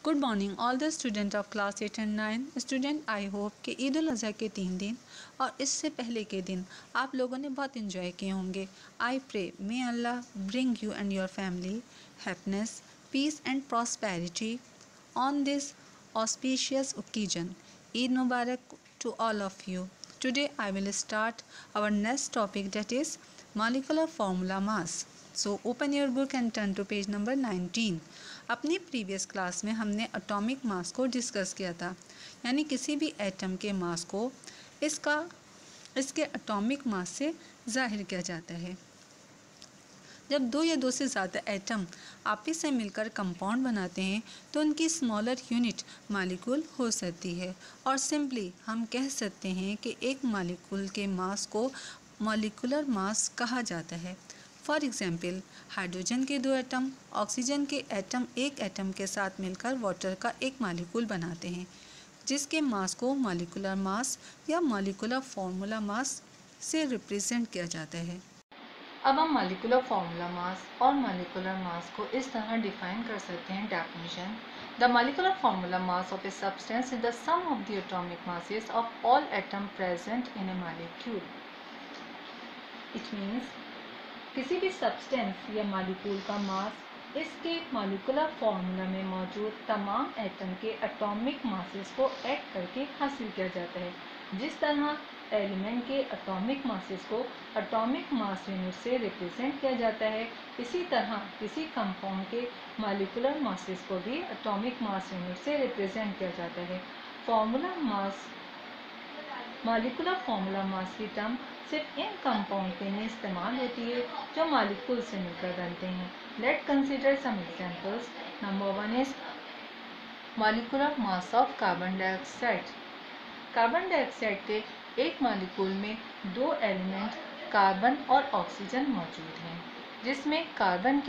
Good morning all the student of class 8 and 9। Student, I hope कि ईद उल अज़हा के 3 दिन और इससे पहले के दिन आप लोगों ने बहुत इन्जॉय किए होंगे। I pray may Allah bring you and your family happiness, peace and prosperity on this auspicious occasion. Eid Mubarak to all of you. Today I will start our next topic, that is molecular formula mass. So open your book and turn to page number 19. अपनी previous class में हमने atomic mass को discuss किया था, यानी किसी भी atom के मास को इसके एटॉमिक मास से जाहिर किया जाता है। जब दो या दो से ज़्यादा एटम आपस से मिलकर कंपाउंड बनाते हैं तो उनकी स्मॉलर यूनिट मालिक्यूल हो सकती है, और सिंपली हम कह सकते हैं कि एक मालिक्यूल के मास को मॉलिक्यूलर मास कहा जाता है। फॉर एग्जांपल, हाइड्रोजन के 2 एटम ऑक्सीजन के एटम एक एटम के साथ मिलकर वाटर का एक मालिक्यूल बनाते हैं, जिसके मास को मॉलिक्यूलर मास या मॉलिक्यूलर फार्मूला मास से रिप्रेजेंट किया जाता है। अब हम मॉलिक्यूलर फार्मूला मास और मॉलिक्यूलर मास को इस तरह डिफाइन कर सकते हैं। Definition: the molecular formula mass of a substance is the sum of the atomic masses of all atom present in a molecule. It means किसी भी सब्सटेंस या मॉलिक्यूल का मास इसके मॉलिक्यूलर फार्मूला में मौजूद तमाम एटम के एटॉमिक मासेस को ऐड करके हासिल किया जाता है। जिस तरह एलिमेंट के एटॉमिक मासेस को एटॉमिक मास यूनिट से रिप्रेजेंट किया जाता है, इसी तरह किसी कंपाउंड के मॉलिक्यूलर मासेस को भी एटॉमिक मास यूनिट से रिप्रेजेंट किया जाता है। मॉलिक्यूलर फार्मूला मास की टर्म सिर्फ इन कंपाउंड के लिए इस्तेमाल होती है जो मॉलिक्यूल से मिलकर बनते हैं। Let consider some examples. Number 1 is molecular mass of carbon dioxide. Carbon dioxide के एक मॉलिक्यूल में 2 एलिमेंट कार्बन और ऑक्सीजन मौजूद हैं, जिसमें कार्बन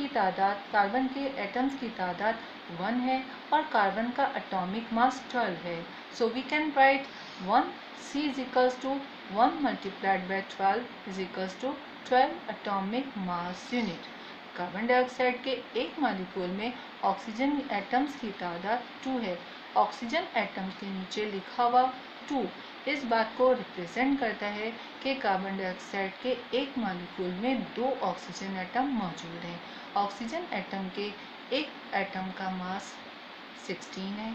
के एटम्स की तादाद 1 है और कार्बन का एटॉमिक मास 12 है। So we can write 1 C is equals to 1 multiplied by 12 is equals to 12 atomic mass unit। Carbon dioxide के एक मॉलिक्यूल में ऑक्सीजन एटम्स की तादाद 2 है। ऑक्सीजन एटम्स के नीचे लिखा हुआ 2 इस बात को रिप्रेजेंट करता है कि कार्बन डाइऑक्साइड के एक मॉलिक्यूल में 2 ऑक्सीजन एटम मौजूद हैं। ऑक्सीजन एटम के एक एटम का मास 16 है,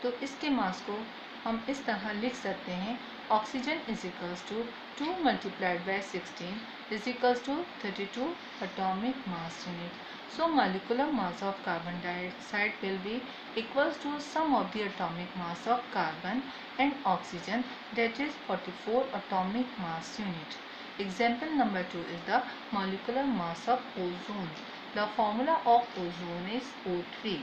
तो इसके मास को हम इस तरह लिख सकते हैं: oxygen is equals to 2 multiplied by 16 is equals to 32 atomic mass unit. So molecular mass of carbon dioxide will be equals to sum of the atomic mass of carbon and oxygen, that is 44 atomic mass unit. Example number 2 is the molecular mass of ozone. The formula of ozone is O3,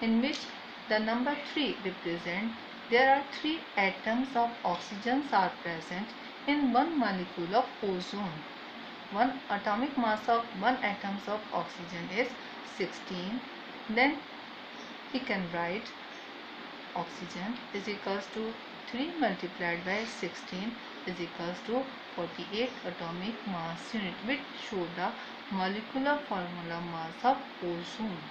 in which the number 3 represent there are 3 atoms of oxygen are present in one molecule of ozone. One atomic mass of 1 atoms of oxygen is 16. Then we can write oxygen is equals to 3 multiplied by 16 is equals to 48 atomic mass unit, which show the molecular formula mass of ozone.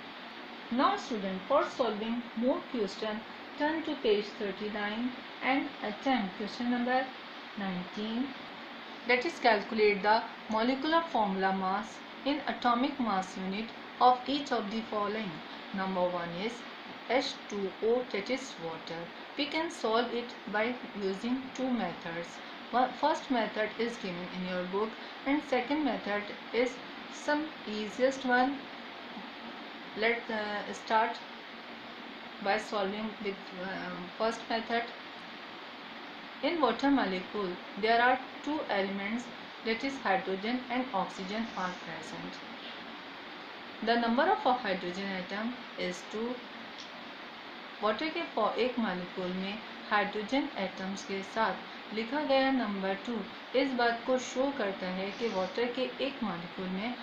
Now student, for solving more question, turn to page 39 and attempt question number 19. That is, calculate the molecular formula mass in atomic mass unit of each of the following. Number 1 is H2O, that is water. We can solve it by using 2 methods. First method is given in your book and second method is some easiest one. Let's start by solving with first method. In water molecule there are 2 elements, that is hydrogen and oxygen are present. The number of a hydrogen atom is 2. Water के एक molecule में hydrogen atoms के साथ लिखा गया number 2 इस बात को शो करता है कि वाटर के एक मॉलिक्यूल में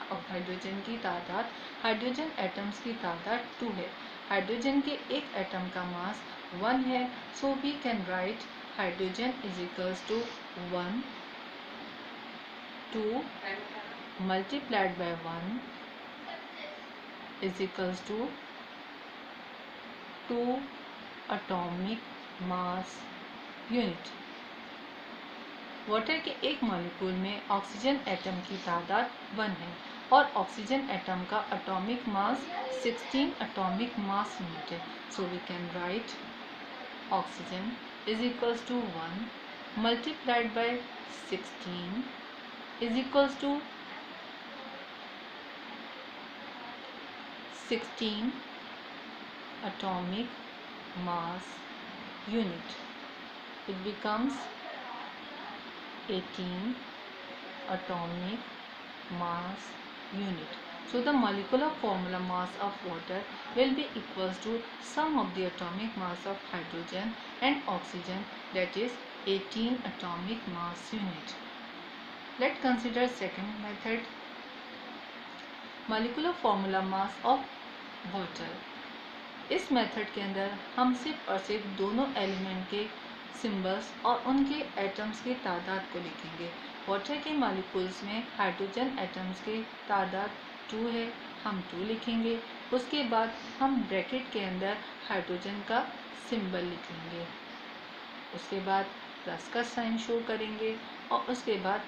हाइड्रोजन एटम्स की तादाद 2 है। हाइड्रोजन के एक एटम का मास 1 है। So we can write hydrogen is equals to 1 2 multiplied by 1 is equals to 2 atomic mass unit। Water के एक मॉलिक्यूल में ऑक्सीजन एटम की तादाद 1 है और ऑक्सीजन एटम का atomic mass 16 atomic mass unit है। So we can write oxygen is equals to 1 multiplied by 16 is equals to 16 atomic mass unit. It becomes 18 atomic mass unit. So the molecular formula mass of water will be equals to sum of the atomic mass of hydrogen and oxygen, that is 18 atomic mass unit. Let's consider second method, molecular formula mass of water। इस method के अंदर हम सिर्फ और सिर्फ दोनों element के symbols और उनके एटम्स की तादाद को लिखेंगे। वाटर के मॉलिक्यूल्स में हाइड्रोजन एटम्स की तादाद 2 है, हम 2 लिखेंगे। उसके बाद हम ब्रैकेट के अंदर हाइड्रोजन का सिंबल लिखेंगे, उसके बाद प्लस का साइन शो करेंगे और उसके बाद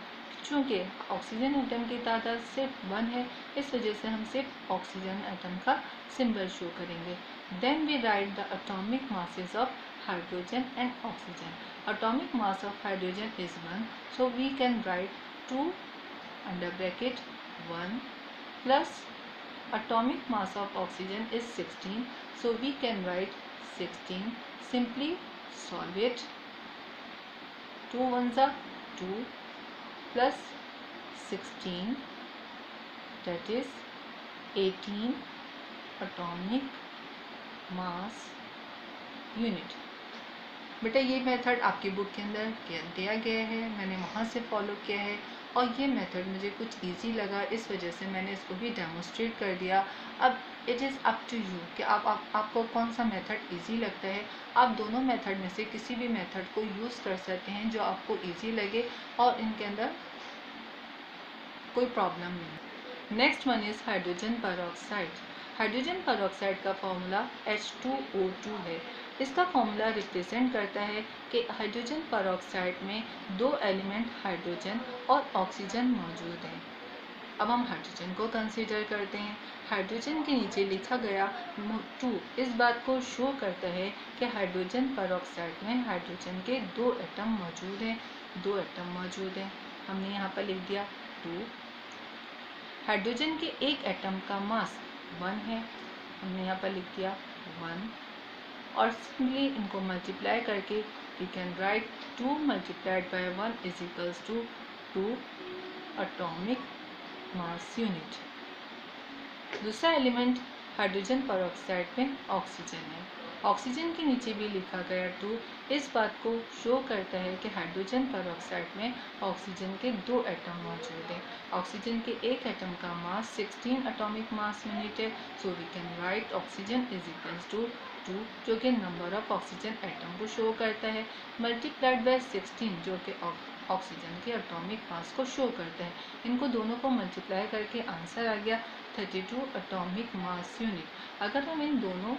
चूँकि ऑक्सीजन एटम की तादाद सिर्फ 1 है, इस वजह से हम सिर्फ ऑक्सीजन एटम का सिंबल शो करेंगे। Then we write the atomic masses of hydrogen and oxygen. Atomic mass of hydrogen is 1, so we can write 2 under bracket 1 plus atomic mass of oxygen is 16, so we can write 16। Simply solve it. 2 1s are 2 plus 16, that is 18 atomic mass unit। बेटा ये method आपकी book के अंदर दिया गया है, मैंने वहाँ से फॉलो किया है और ये मेथड मुझे कुछ इजी लगा, इस वजह से मैंने इसको भी डेमोस्ट्रेट कर दिया। अब it is up to you कि आपको कौन सा मेथड इजी लगता है। आप दोनों मेथड में से किसी भी मेथड को यूज़ कर सकते हैं जो आपको इजी लगे और इनके अंदर कोई प्रॉब्लम नहीं। Next one is hydrogen peroxide. Hydrogen peroxide का फॉर्मूला H2O2 है। इसका फॉर्मूला रिप्रेजेंट करता है कि हाइड्रोजन पेरोक्साइड में 2 एलिमेंट हाइड्रोजन और ऑक्सीजन मौजूद हैं। अब हम हाइड्रोजन को कंसीडर करते हैं। हाइड्रोजन के नीचे लिखा गया 2 इस बात को शो करता है कि हाइड्रोजन पेरोक्साइड में हाइड्रोजन के 2 एटम मौजूद हैं, 2 एटम मौजूद हैं। हमने यहाँ पर लिख दिया 2। हाइड्रोजन के एक एटम का मास 1 है, हमने यहाँ पर लिख दिया 1 और सिंपली इनको मल्टीप्लाई करके we can write 2 multiplied by 1 is equals to 2 atomic mass unit. दूसरा एलिमेंट हाइड्रोजन पेरोक्साइड में ऑक्सीजन है। ऑक्सीजन के नीचे भी लिखा गया 2 इस बात को शो करता है कि हाइड्रोजन पेरोक्साइड में ऑक्सीजन के 2 एटम मौजूद हैं। ऑक्सीजन के एक एटम का मास 16 एटॉमिक मास यूनिट है, so we can write oxygen is equals to 2 जो कि नंबर ऑफ ऑक्सीजन एटम को शो करता है, मल्टीप्लाइड बाय 16 जो कि ऑक्सीजन के एटॉमिक मास को शो करता है। इनको दोनों को मल्टीप्लाई करके आंसर आ गया 32 एटॉमिक मास यूनिट। अगर हम इन दोनों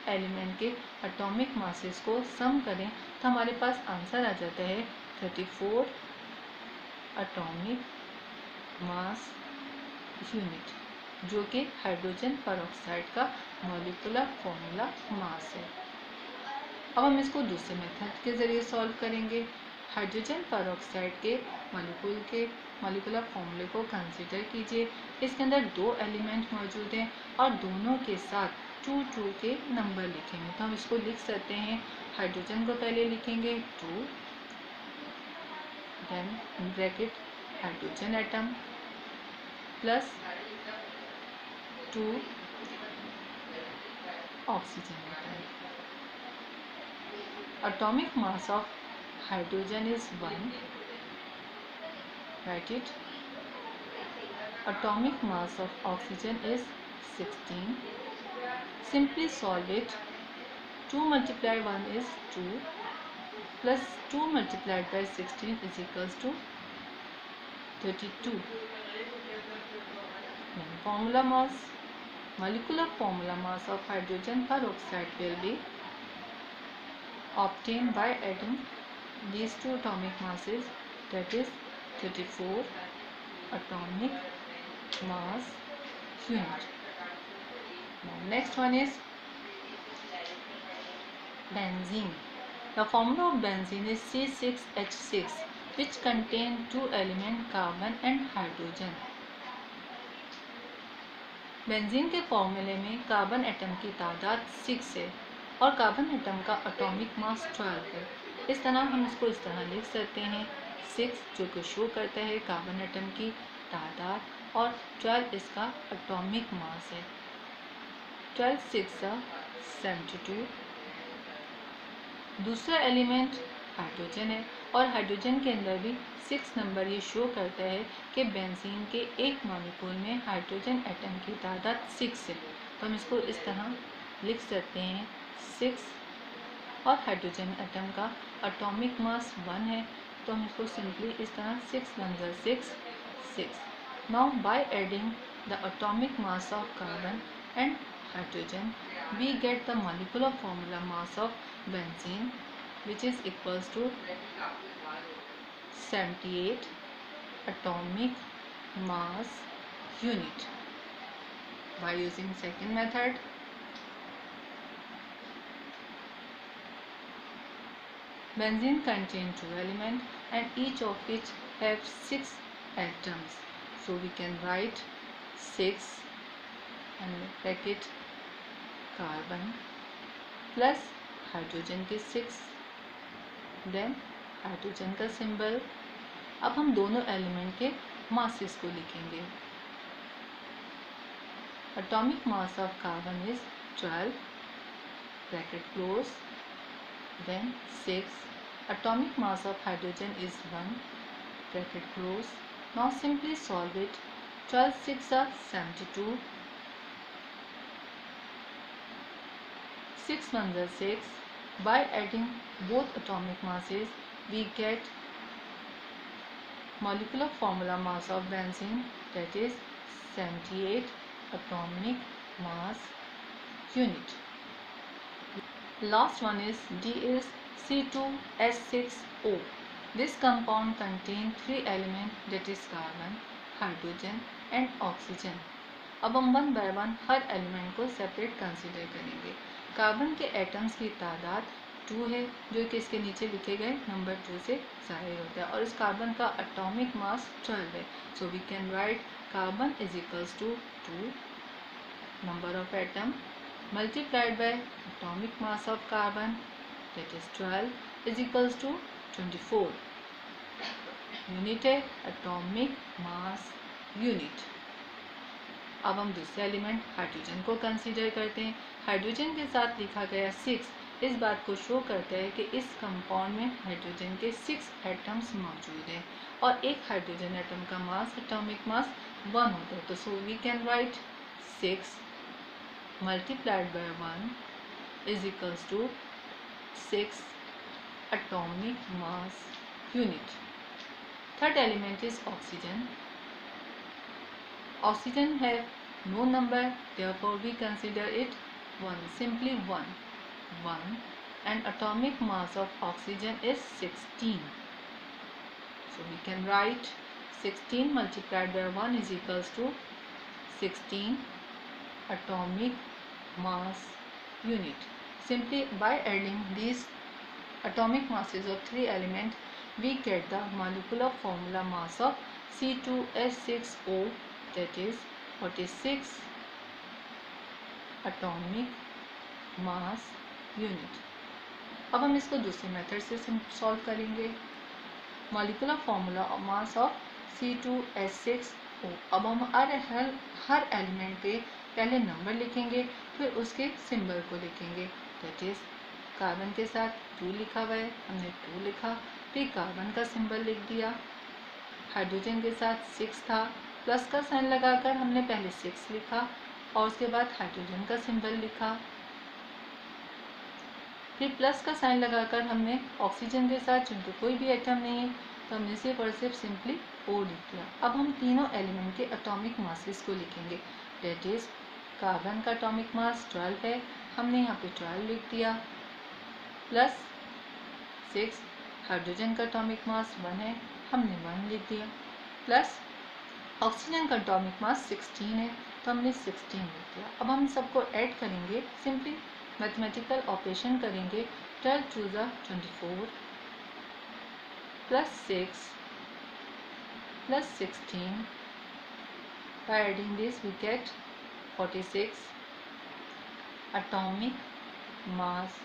एलिमेंट के एटॉमिक मासेस को सम करें तो हमारे पास आंसर आ जाता है 34 एटॉमिक मास यूनिट जो कि हाइड्रोजन पेरोक्साइड का मॉलिक्यूलर फॉर्मूला मास है। अब हम इसको दूसरे मेथड के ज़रिए सॉल्व करेंगे। हाइड्रोजन पेरोक्साइड के मॉलिक्यूलर फॉर्मूले को कंसीडर कीजिए। इसके अंदर 2 एलिमेंट मौजूद हैं और दोनों के साथ 2 के नंबर लिखेंगे, तो हम इसको लिख सकते हैं। हाइड्रोजन को पहले लिखेंगे 2, then bracket hydrogen atom plus 2 oxygen atom. Atomic mass of hydrogen is 1, write it. Atomic mass of oxygen is 16. Simply solve it. 2 multiplied 1 is 2 plus 2 multiplied by 16 is equals to 32. Then formula mass, molecular formula mass of hydrogen peroxide will be obtained by adding these two atomic masses, that is 34 atomic mass unit. Now next one is benzene. The formula of benzene is C6H6, which contain two elements carbon and hydrogen. Benzene के फॉर्मूले में carbon atom की तादाद 6 है और carbon atom का atomic mass 12 है। इस तरह हम इसको इस तरह लिख सकते हैं 6 जो कि शो करता है कार्बन एटम की तादाद और 12 इसका एटॉमिक मास है। 12 6 72। दूसरा एलिमेंट हाइड्रोजन है और हाइड्रोजन के अंदर भी 6 नंबर ये शो करता है कि बेंजीन के एक मॉलिक्यूल में हाइड्रोजन एटम की तादाद 6 है। तो हम इसको इस तरह लिख सकते हैं 6 और हाइड्रोजन एटम का एटॉमिक मास 1 है, तो हम इसको सिंपली इस तरह 6 1 6 6। Now by adding the atomic mass of carbon and hydrogen, we get the molecular formula mass of benzene, which is equals to 78 atomic mass unit. By using second method, benzene contains two elements and each of which have 6 atoms. So we can write 6 and bracket carbon plus hydrogen के 6, then hydrogen का symbol. अब हम दोनों element के masses को लिखेंगे। Atomic mass of carbon is 12 bracket close, then 6। Atomic mass of hydrogen is 1 bracket close. Now simply solve it. 12 6 72, 6 1 6. By adding both atomic masses, we get molecular formula mass of benzene, that is 78 atomic mass unit. Last one is D is C2H6O. This compound contains 3 elements, that is carbon, hydrogen and oxygen. अब हम 1 by 1 her element को separate consider करेंगे। Carbon के atoms की तादाद 2 है, जो कि इसके नीचे लिखे गए नंबर 2 से जाहिर होता है, और इस कार्बन का एटॉमिक मास 12 है। So we can write carbon is equals to 2 number of atom multiplied by atomic mass of carbon, that is 12 is equals to 24। Unit है एटॉमिक मास यूनिट। अब हम दूसरे एलिमेंट हाइड्रोजन को consider करते हैं। Hydrogen के साथ लिखा गया 6 इस बात को शो करता है कि इस कंपाउंड में हाइड्रोजन के 6 एटम्स मौजूद हैं और एक हाइड्रोजन एटम का मास एटॉमिक मास 1 होता है। तो so we can write 6 multiplied by 1 is equals to 6 atomic mass unit. Third element is oxygen. Oxygen have no number, therefore we consider it 1, simply 1, and atomic mass of oxygen is 16. So we can write 16 multiplied by 1 is equals to 16 atomic mass unit. Simply by adding these atomic masses of 3 elements, we get the molecular formula mass of C2H6O, that is 46 atomic mass unit. अब हम इसको दूसरे method से solve करेंगे। Molecular formula mass of C2H6O। अब हम हर element के पहले नंबर लिखेंगे, फिर उसके सिंबल को लिखेंगे। दैट इज कार्बन के साथ 2 लिखा हुआ है, हमने 2 लिखा, फिर कार्बन का सिंबल लिख दिया। हाइड्रोजन के साथ 6 था, प्लस का साइन लगाकर हमने पहले 6 लिखा और उसके बाद हाइड्रोजन का सिंबल लिखा, फिर प्लस का साइन लगाकर हमने ऑक्सीजन के साथ, चूँकि कोई भी एटम नहीं है तो हमने सिर्फ और सिर्फ सिंपली O लिख दिया। अब हम तीनों एलिमेंट के एटॉमिक मासेस को लिखेंगे। डेट इज कार्बन का एटॉमिक मास 12 है, हमने यहाँ पे 12 लिख दिया, प्लस 6, हाइड्रोजन का एटॉमिक मास 1 है, हमने 1 लिख दिया, प्लस ऑक्सीजन का एटॉमिक मास 16 है तो हमने 16 लिख दिया। अब हम सबको ऐड करेंगे, सिंपली मैथमेटिकल ऑपरेशन करेंगे। 12 2 ज़ा 24 plus 6 plus 16. By adding this we get 46 atomic mass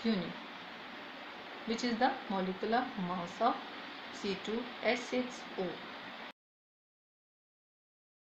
unit, which is the molecular mass of C2H6O.